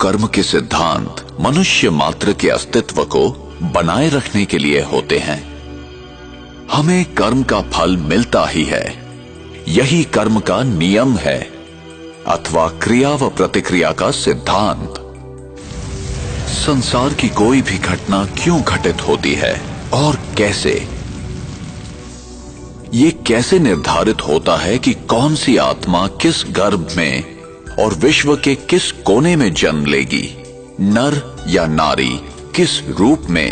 कर्म के सिद्धांत मनुष्य मात्र के अस्तित्व को बनाए रखने के लिए होते हैं। हमें कर्म का फल मिलता ही है, यही कर्म का नियम है अथवा क्रिया व प्रतिक्रिया का सिद्धांत। संसार की कोई भी घटना क्यों घटित होती है और कैसे, ये कैसे निर्धारित होता है कि कौन सी आत्मा किस गर्भ में और विश्व के किस कोने में जन्म लेगी, नर या नारी, किस रूप में।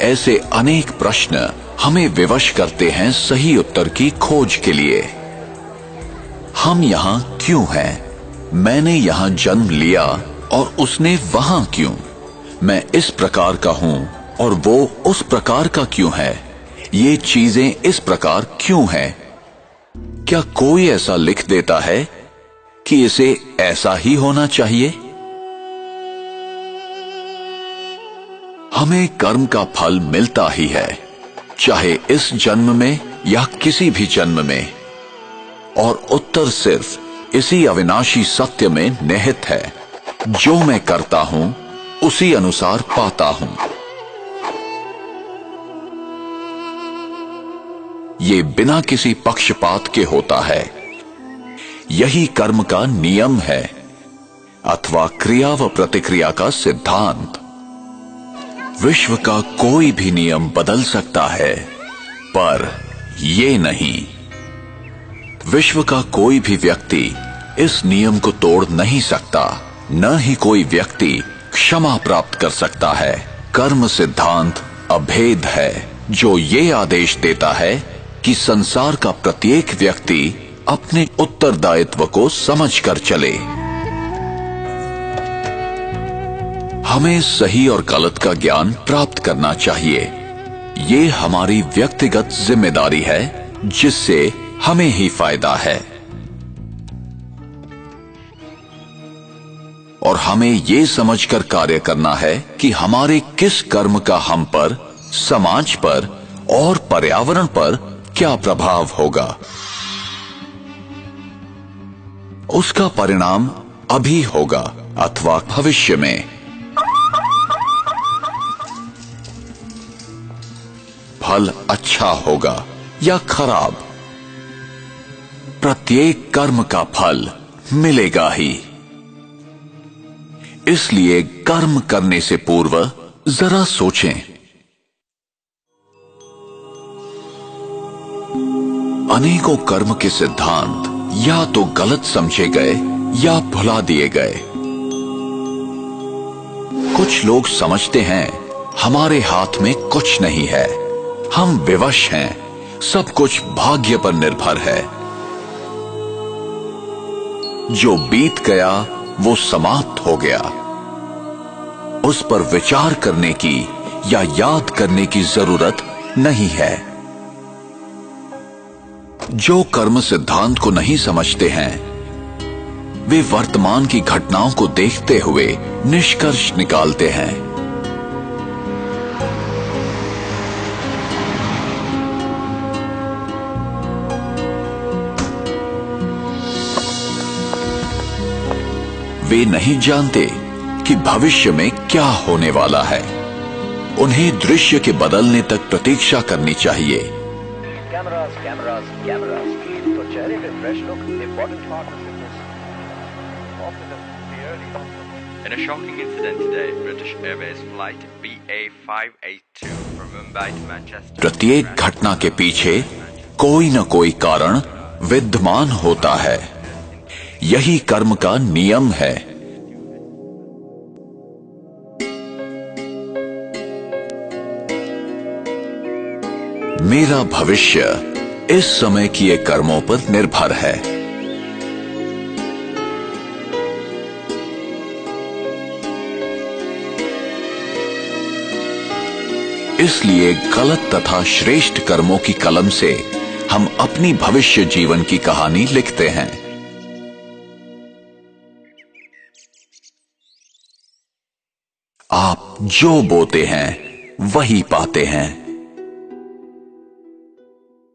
ऐसे अनेक प्रश्न हमें विवश करते हैं सही उत्तर की खोज के लिए। हम यहां क्यों हैं? मैंने यहां जन्म लिया और उसने वहां क्यों? मैं इस प्रकार का हूं और वो उस प्रकार का क्यों है? ये चीजें इस प्रकार क्यों हैं? क्या कोई ऐसा लिख देता है कि इसे ऐसा ही होना चाहिए? हमें कर्म का फल मिलता ही है, चाहे इस जन्म में या किसी भी जन्म में, और उत्तर सिर्फ इसी अविनाशी सत्य में निहित है, जो मैं करता हूं उसी अनुसार पाता हूं। ये बिना किसी पक्षपात के होता है, यही कर्म का नियम है अथवा क्रिया व प्रतिक्रिया का सिद्धांत। विश्व का कोई भी नियम बदल सकता है, पर ये नहीं। विश्व का कोई भी व्यक्ति इस नियम को तोड़ नहीं सकता, न ही कोई व्यक्ति क्षमा प्राप्त कर सकता है। कर्म सिद्धांत अभेद है, जो ये आदेश देता है कि संसार का प्रत्येक व्यक्ति अपने उत्तरदायित्व को समझकर चले। हमें सही और गलत का ज्ञान प्राप्त करना चाहिए। ये हमारी व्यक्तिगत जिम्मेदारी है, जिससे हमें ही फायदा है। और हमें ये समझकर कार्य करना है कि हमारे किस कर्म का हम पर, समाज पर और पर्यावरण पर क्या प्रभाव होगा। उसका परिणाम अभी होगा अथवा भविष्य में। फल अच्छा होगा या खराब, प्रत्येक कर्म का फल मिलेगा ही। इसलिए कर्म करने से पूर्व जरा सोचें। अनेकों कर्म के सिद्धांत या तो गलत समझे गए या भुला दिए गए। कुछ लोग समझते हैं हमारे हाथ में कुछ नहीं है, हम विवश हैं, सब कुछ भाग्य पर निर्भर है। जो बीत गया वो समाप्त हो गया, उस पर विचार करने की या याद करने की जरूरत नहीं है। जो कर्म सिद्धांत को नहीं समझते हैं, वे वर्तमान की घटनाओं को देखते हुए निष्कर्ष निकालते हैं। वे नहीं जानते कि भविष्य में क्या होने वाला है। उन्हें दृश्य के बदलने तक प्रतीक्षा करनी चाहिए। कैमरास तो चेहरे पे fresh look important part of fitness. In a shocking incident today, British Airways flight BA582 from Mumbai to Manchester. प्रत्येक घटना के पीछे कोई न कोई कारण विद्यमान होता है, यही कर्म का नियम है। मेरा भविष्य इस समय किए कर्मों पर निर्भर है। इसलिए गलत तथा श्रेष्ठ कर्मों की कलम से हम अपनी भविष्य जीवन की कहानी लिखते हैं। आप जो बोते हैं वही पाते हैं।